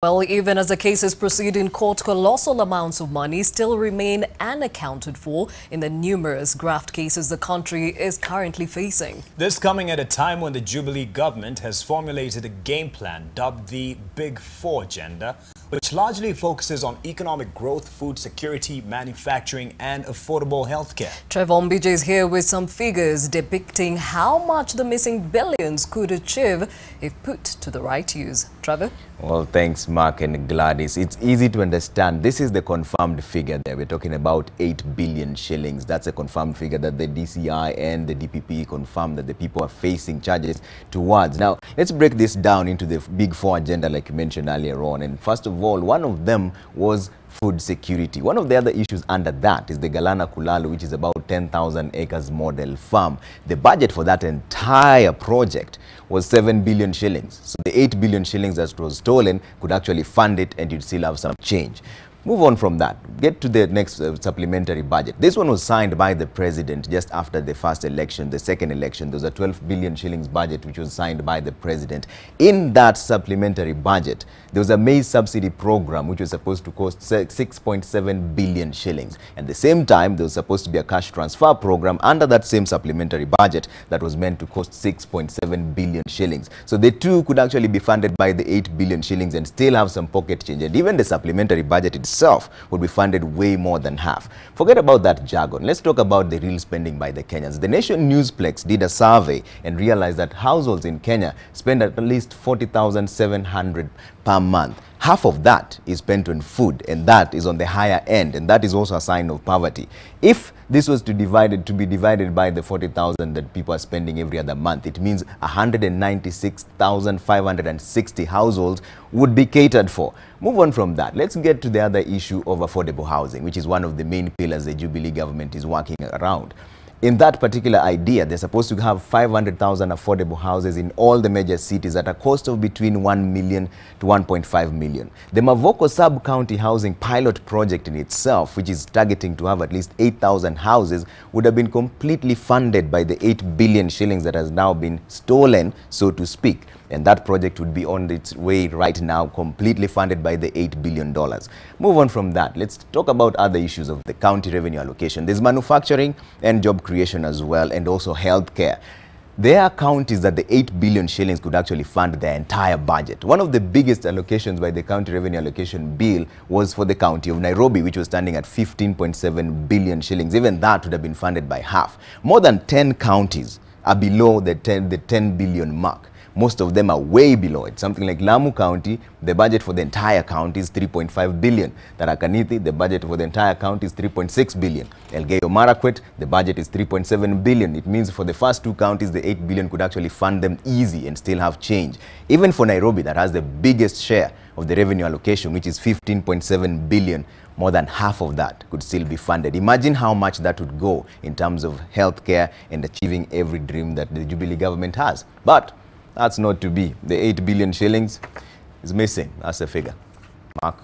Well, even as the cases proceed in court, colossal amounts of money still remain unaccounted for in the numerous graft cases the country is currently facing. This coming at a time when the Jubilee government has formulated a game plan dubbed the Big Four agenda, which largely focuses on economic growth, food security, manufacturing and affordable healthcare. Trevor Mbije is here with some figures depicting how much the missing billions could achieve if put to the right use. Trevor? Well, thanks, Mark and Gladys. It's easy to understand. This is the confirmed figure there. We're talking about 8 billion shillings. That's a confirmed figure that the DCI and the DPP confirmed that the people are facing charges towards. Now, let's break this down into the Big Four agenda like you mentioned earlier on. And first of all, one of them was food security. One of the other issues under that is the Galana Kulalu, which is about 10,000 acres model farm. The budget for that entire project was 7 billion shillings. So the 8 billion shillings that was stolen could actually fund it and you'd still have some change. Move on from that. Get to the next supplementary budget. This one was signed by the president just after the first election, the second election. There was a 12 billion shillings budget which was signed by the president. In that supplementary budget, there was a maize subsidy program which was supposed to cost 6.7 billion shillings. At the same time, there was supposed to be a cash transfer program under that same supplementary budget that was meant to cost 6.7 billion shillings. So the two could actually be funded by the 8 billion shillings and still have some pocket change. And even the supplementary budget itself would be funded way more than half. Forget about that jargon. Let's talk about the real spending by the Kenyans. The Nation Newsplex did a survey and realized that households in Kenya spend at least 40,700 per month. Half of that is spent on food, and that is on the higher end, and that is also a sign of poverty. If this was to be divided by the 40,000 that people are spending every other month, it means 196,560 households would be catered for. Move on from that. Let's get to the other issue of affordable housing, which is one of the main pillars the Jubilee government is working around. In that particular idea, they're supposed to have 500,000 affordable houses in all the major cities at a cost of between 1 million to 1.5 million. The Mavoko sub-county housing pilot project in itself, which is targeting to have at least 8,000 houses, would have been completely funded by the 8 billion shillings that has now been stolen, so to speak. And that project would be on its way right now, completely funded by the $8 billion. Move on from that. Let's talk about other issues of the county revenue allocation. There's manufacturing and job creation as well, and also healthcare. There are counties that the 8 billion shillings could actually fund their entire budget. One of the biggest allocations by the county revenue allocation bill was for the county of Nairobi, which was standing at 15.7 billion shillings. Even that would have been funded by half. More than 10 counties are below the 10 billion mark. Most of them are way below it. Something like Lamu County, the budget for the entire county is 3.5 billion. Tharaka Nithi, the budget for the entire county is 3.6 billion. Elgeyo Marakwet, the budget is 3.7 billion. It means for the first two counties, the 8 billion could actually fund them easy and still have change. Even for Nairobi, that has the biggest share of the revenue allocation, which is 15.7 billion, more than half of that could still be funded. Imagine how much that would go in terms of healthcare and achieving every dream that the Jubilee government has. But that's not to be. The 8 billion shillings is missing. That's a figure. Mark.